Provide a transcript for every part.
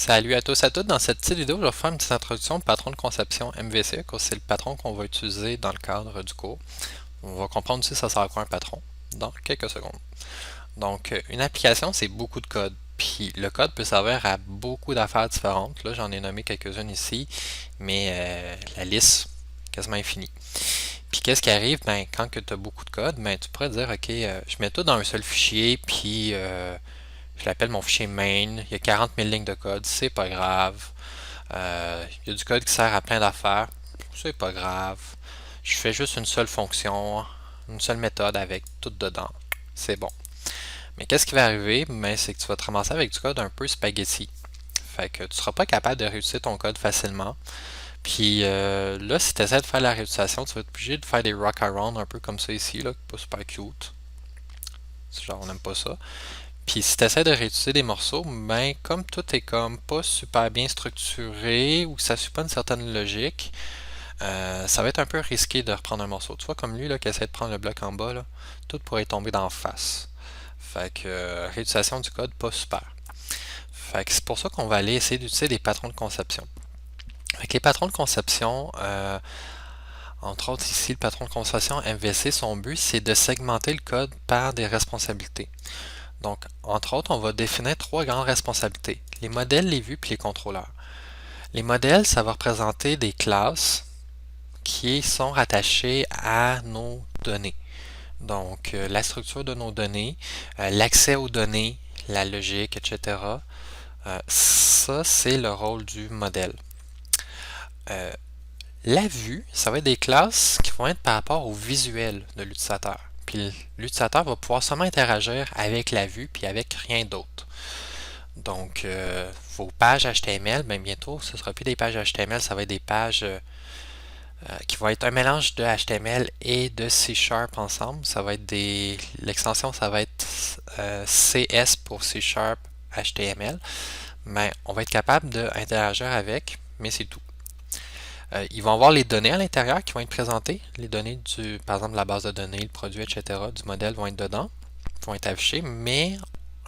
Salut à tous et à toutes. Dans cette petite vidéo, je vais faire une petite introduction au patron de conception MVC, car c'est le patron qu'on va utiliser dans le cadre du cours. On va comprendre aussi ça sert à quoi un patron dans quelques secondes. Donc, une application, c'est beaucoup de code. Puis le code peut servir à beaucoup d'affaires différentes. Là, j'en ai nommé quelques-unes ici, mais la liste est quasiment infinie. Puis qu'est-ce qui arrive? Ben, quand tu as beaucoup de code, ben, tu pourrais dire, OK, je mets tout dans un seul fichier, puis je l'appelle mon fichier main. Il y a 40 000 lignes de code, c'est pas grave. Il y a du code qui sert à plein d'affaires, c'est pas grave. Je fais juste une seule fonction, une seule méthode avec tout dedans. C'est bon. Mais qu'est-ce qui va arriver? Ben, c'est que tu vas te ramasser avec du code un peu spaghetti. Fait que tu ne seras pas capable de réutiliser ton code facilement. Puis là, si tu essaies de faire la réutilisation, tu vas être obligé de faire des rock-around un peu comme ça ici, là, pas super cute. Genre, on n'aime pas ça. Puis si tu essaies de réutiliser des morceaux, ben comme tout est comme pas super bien structuré ou que ça suit pas une certaine logique, ça va être un peu risqué de reprendre un morceau. Tu vois, comme lui là, qui essaie de prendre le bloc en bas, là, tout pourrait tomber d'en face. Fait que réutilisation du code, pas super. Fait que c'est pour ça qu'on va aller essayer d'utiliser des patrons de conception. Avec les patrons de conception, entre autres ici, le patron de conception MVC, son but c'est de segmenter le code par des responsabilités. Donc, entre autres, on va définir trois grandes responsabilités, les modèles, les vues puis les contrôleurs. Les modèles, ça va représenter des classes qui sont rattachées à nos données. Donc, la structure de nos données, l'accès aux données, la logique, etc. Ça, c'est le rôle du modèle. Euh, la vue, ça va être des classes qui vont être par rapport au visuel de l'utilisateur. Puis l'utilisateur va pouvoir seulement interagir avec la vue puis avec rien d'autre. Donc, vos pages HTML, ben bientôt, ce ne sera plus des pages HTML, ça va être des pages qui vont être un mélange de HTML et de C# ensemble. Ça va être l'extension, ça va être CS pour C# HTML. Mais on va être capable d'interagir avec, mais c'est tout. Ils vont avoir les données à l'intérieur qui vont être présentées. Les données par exemple, la base de données, le produit, etc. du modèle vont être dedans, vont être affichées, mais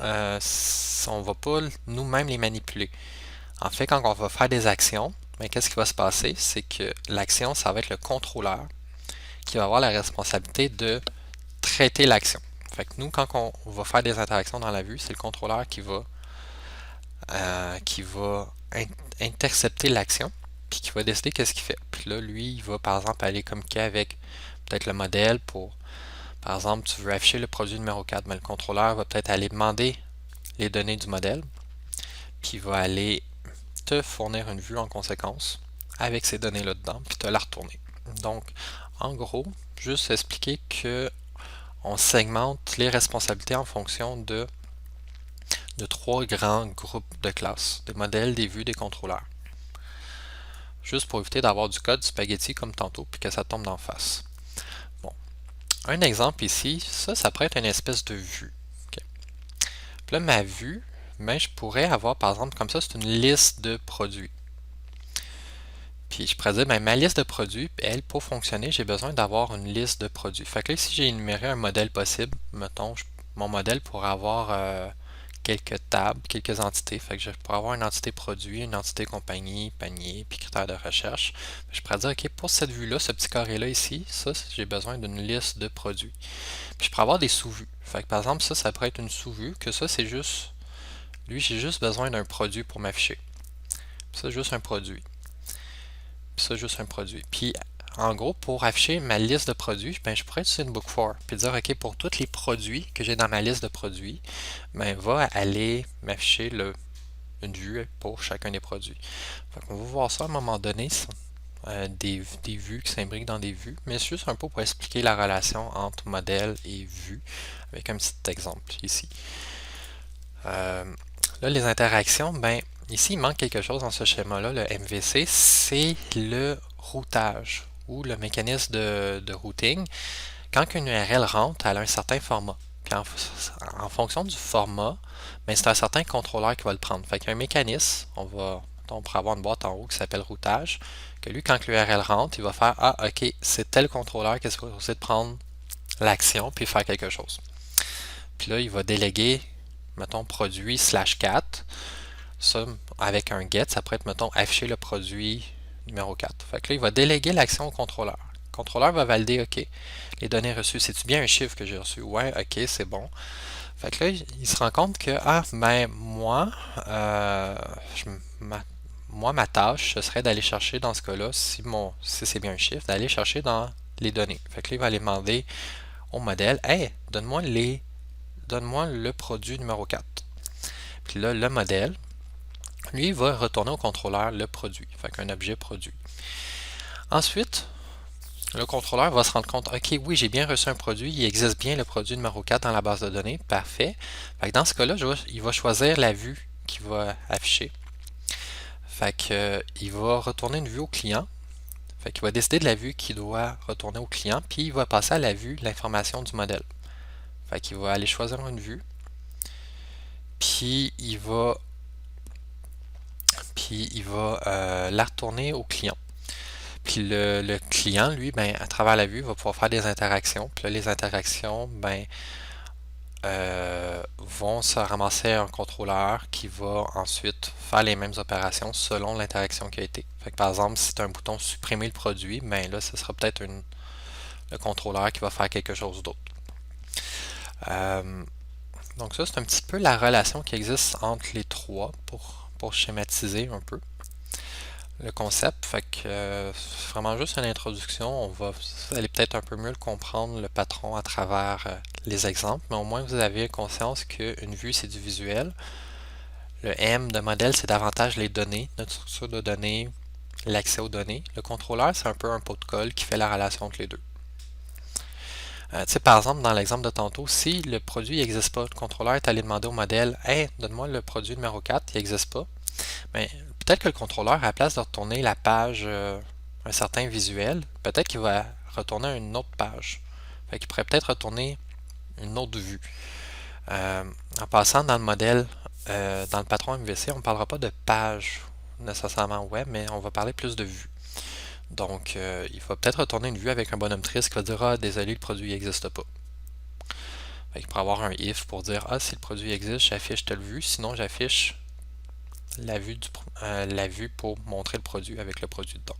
on ne va pas nous-mêmes les manipuler. En fait, quand on va faire des actions, ben, qu'est-ce qui va se passer? C'est que l'action, ça va être le contrôleur qui va avoir la responsabilité de traiter l'action. Fait que nous, quand on va faire des interactions dans la vue, c'est le contrôleur qui va intercepter l'action, puis qui va décider qu'est-ce qu'il fait. Puis là, lui, il va par exemple aller communiquer avec peut-être le modèle pour, par exemple, tu veux afficher le produit numéro 4, mais le contrôleur va peut-être aller demander les données du modèle, puis il va aller te fournir une vue en conséquence avec ces données-là dedans, puis te la retourner. Donc, en gros, juste expliquer que on segmente les responsabilités en fonction de trois grands groupes de classes, des modèles, des vues, des contrôleurs. Juste pour éviter d'avoir du code spaghetti comme tantôt, puis que ça tombe d'en face. Bon. Un exemple ici, ça pourrait être une espèce de vue. Okay. Puis là, ma vue, ben, je pourrais avoir, par exemple, comme ça, c'est une liste de produits. Puis je pourrais dire, ben, ma liste de produits, elle, pour fonctionner, j'ai besoin d'avoir une liste de produits. Fait que là, si j'ai énuméré un modèle possible, mettons, mon modèle pourrait avoir quelques tables, quelques entités. Fait que je pourrais avoir une entité produit, une entité compagnie, panier, puis critères de recherche. Je pourrais dire, OK, pour cette vue-là, ce petit carré-là ici, ça, j'ai besoin d'une liste de produits. Puis je pourrais avoir des sous-vues. Fait que par exemple, ça pourrait être une sous-vue, que ça, c'est juste, lui, j'ai juste besoin d'un produit pour m'afficher. Ça, juste un produit. Puis ça, juste un produit. Puis, en gros, pour afficher ma liste de produits, ben, je pourrais utiliser une book for, puis dire, OK, pour tous les produits que j'ai dans ma liste de produits, ben, va aller m'afficher une vue pour chacun des produits. On va voir ça à un moment donné, des vues qui s'imbriquent dans des vues, mais c'est juste un peu pour expliquer la relation entre modèle et vue, avec un petit exemple ici. Là, les interactions, ben, ici, il manque quelque chose dans ce schéma-là, le MVC, c'est le routage ou le mécanisme de routing. Quand une URL rentre, elle a un certain format. Puis en fonction du format, ben, c'est un certain contrôleur qui va le prendre. Fait qu'il y a un mécanisme, on pourrait avoir une boîte en haut qui s'appelle routage, que lui, quand l'URL rentre, il va faire Ah, ok, c'est tel contrôleur qui est supposé de prendre l'action puis faire quelque chose. Puis là, il va déléguer, mettons, produit /4 ça, avec un get, ça pourrait être, mettons, afficher le produit numéro 4. Fait que là, il va déléguer l'action au contrôleur. Le contrôleur va valider, OK, les données reçues, c'est-tu bien un chiffre que j'ai reçu? Ouais, OK, c'est bon. Fait que là, il se rend compte que, moi, ma tâche, ce serait d'aller chercher dans ce cas-là, si c'est bien un chiffre, d'aller chercher dans les données. Fait que là, il va aller demander au modèle, hey, donne-moi le produit numéro 4. Puis là, le modèle, lui, il va retourner au contrôleur le produit, fait qu'un objet produit. Ensuite, le contrôleur va se rendre compte, OK, oui, j'ai bien reçu un produit, il existe bien le produit numéro 4 dans la base de données, parfait. Fait que dans ce cas-là, il va choisir la vue qu'il va afficher. Fait que, il va retourner une vue au client. Fait qu'il va décider de la vue qu'il doit retourner au client, puis il va passer à la vue l'information du modèle. Fait qu'il va aller choisir une vue, puis il va la retourner au client. Puis le client, lui, ben, à travers la vue, va pouvoir faire des interactions. Puis là, les interactions, ben, vont se ramasser à un contrôleur qui va ensuite faire les mêmes opérations selon l'interaction qui a été. Fait que, par exemple, si tu as un bouton supprimer le produit, ben là, ce sera peut-être le contrôleur qui va faire quelque chose d'autre. Donc ça, c'est un petit peu la relation qui existe entre les trois pour schématiser un peu le concept. Fait que c'est vraiment juste une introduction. Vous allez peut-être un peu mieux le comprendre, le patron, à travers les exemples, mais au moins vous avez conscience qu'une vue, c'est du visuel. Le M de modèle, c'est davantage les données, notre structure de données, l'accès aux données. Le contrôleur, c'est un peu un pot de colle qui fait la relation entre les deux. Par exemple, dans l'exemple de tantôt, si le produit n'existe pas, le contrôleur est allé demander au modèle, hey, donne-moi le produit numéro 4, il n'existe pas. Mais peut-être que le contrôleur, à la place de retourner la page, un certain visuel, peut-être qu'il va retourner une autre page. Fait qu'il pourrait peut-être retourner une autre vue. En passant dans le modèle, dans le patron MVC, on ne parlera pas de page nécessairement web, mais on va parler plus de vue. Donc, il va peut-être retourner une vue avec un bonhomme triste qui va dire, ah, désolé, le produit n'existe pas. Il pourrait avoir un if pour dire, ah, si le produit existe, j'affiche telle vue, sinon j'affiche la vue pour montrer le produit avec le produit dedans.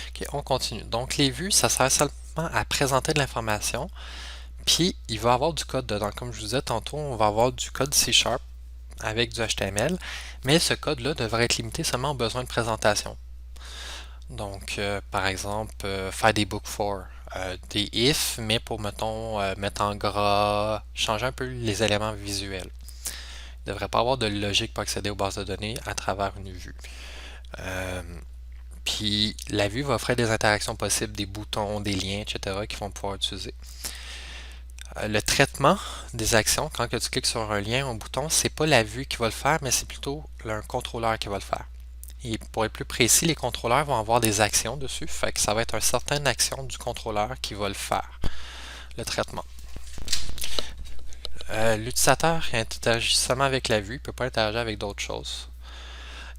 Ok, on continue. Donc les vues, ça sert seulement à présenter de l'information, puis il va y avoir du code dedans. Comme je vous disais tantôt, on va avoir du code C# avec du HTML, mais ce code-là devrait être limité seulement aux besoins de présentation. Donc, par exemple, faire des book for, des if, mais pour, mettons, mettre en gras, changer un peu les éléments visuels. Il ne devrait pas avoir de logique pour accéder aux bases de données à travers une vue. Puis la vue va offrir des interactions possibles, des boutons, des liens, etc. qui vont pouvoir utiliser. Le traitement des actions, quand tu cliques sur un lien ou un bouton, c'est pas la vue qui va le faire, mais c'est plutôt un contrôleur qui va le faire. Et pour être plus précis, les contrôleurs vont avoir des actions dessus, fait que ça va être une certaine action du contrôleur qui va le faire, le traitement. L'utilisateur interagit seulement avec la vue, il ne peut pas interagir avec d'autres choses.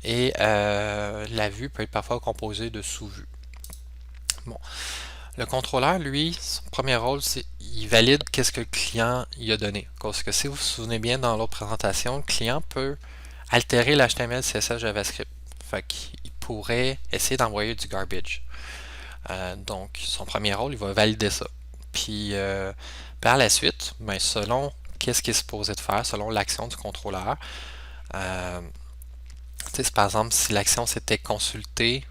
Et la vue peut être parfois composée de sous-vues. Bon. Le contrôleur, lui, son premier rôle, c'est qu'il valide qu'est-ce que le client y a donné. Parce que si vous vous souvenez bien dans l'autre présentation, le client peut altérer l'HTML, CSS, JavaScript. Fait qu'il pourrait essayer d'envoyer du garbage. Donc, son premier rôle, il va valider ça. Puis, par la suite, ben, selon qu'est-ce qu'il est supposé de faire, selon l'action du contrôleur, par exemple, si l'action c'était consulter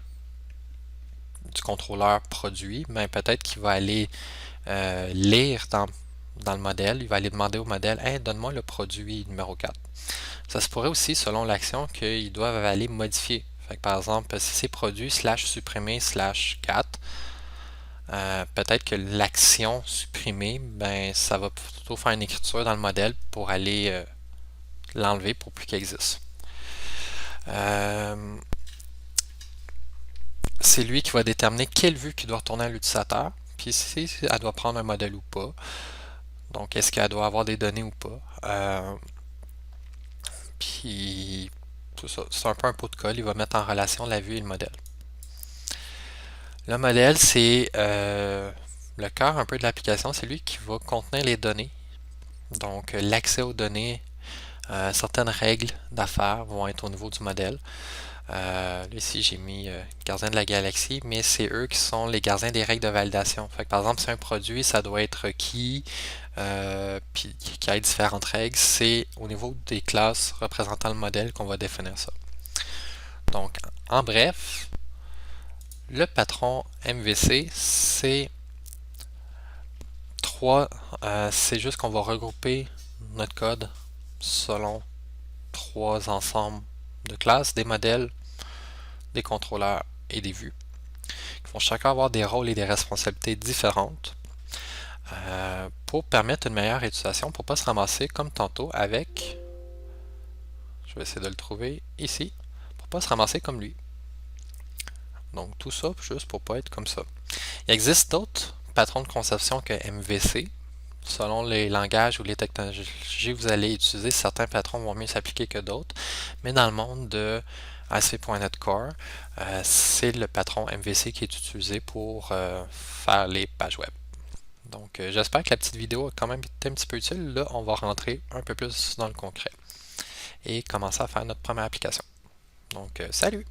du contrôleur produit, ben, peut-être qu'il va aller lire dans le modèle, il va aller demander au modèle, hey, donne-moi le produit numéro 4. Ça se pourrait aussi, selon l'action, qu'ils doivent aller modifier. Fait que, par exemple, si c'est produit /supprimer /4, peut-être que l'action supprimer, ben, ça va plutôt faire une écriture dans le modèle pour aller l'enlever pour plus qu'il existe. C'est lui qui va déterminer quelle vue qui doit retourner à l'utilisateur, puis si elle doit prendre un modèle ou pas. Donc, est-ce qu'elle doit avoir des données ou pas. Puis, tout ça, c'est un peu un pot de colle. Il va mettre en relation la vue et le modèle. Le modèle, c'est le cœur un peu de l'application. C'est lui qui va contenir les données. Donc, l'accès aux données Certaines règles d'affaires vont être au niveau du modèle. Là, ici, j'ai mis gardien de la galaxie, mais c'est eux qui sont les gardiens des règles de validation. Fait que, par exemple, si un produit, ça doit être requis, puis qu'il y ait différentes règles, c'est au niveau des classes représentant le modèle qu'on va définir ça. Donc, en bref, le patron MVC, c'est c'est juste qu'on va regrouper notre code selon trois ensembles de classes, des modèles, des contrôleurs et des vues, qui vont chacun avoir des rôles et des responsabilités différentes pour permettre une meilleure utilisation, pour ne pas se ramasser comme tantôt avec, je vais essayer de le trouver ici, pour ne pas se ramasser comme lui. Donc tout ça juste pour ne pas être comme ça. Il existe d'autres patrons de conception que MVC. Selon les langages ou les technologies que vous allez utiliser, certains patrons vont mieux s'appliquer que d'autres. Mais dans le monde de ASP.NET Core, c'est le patron MVC qui est utilisé pour faire les pages web. Donc j'espère que la petite vidéo a quand même été un petit peu utile. Là, on va rentrer un peu plus dans le concret et commencer à faire notre première application. Donc salut!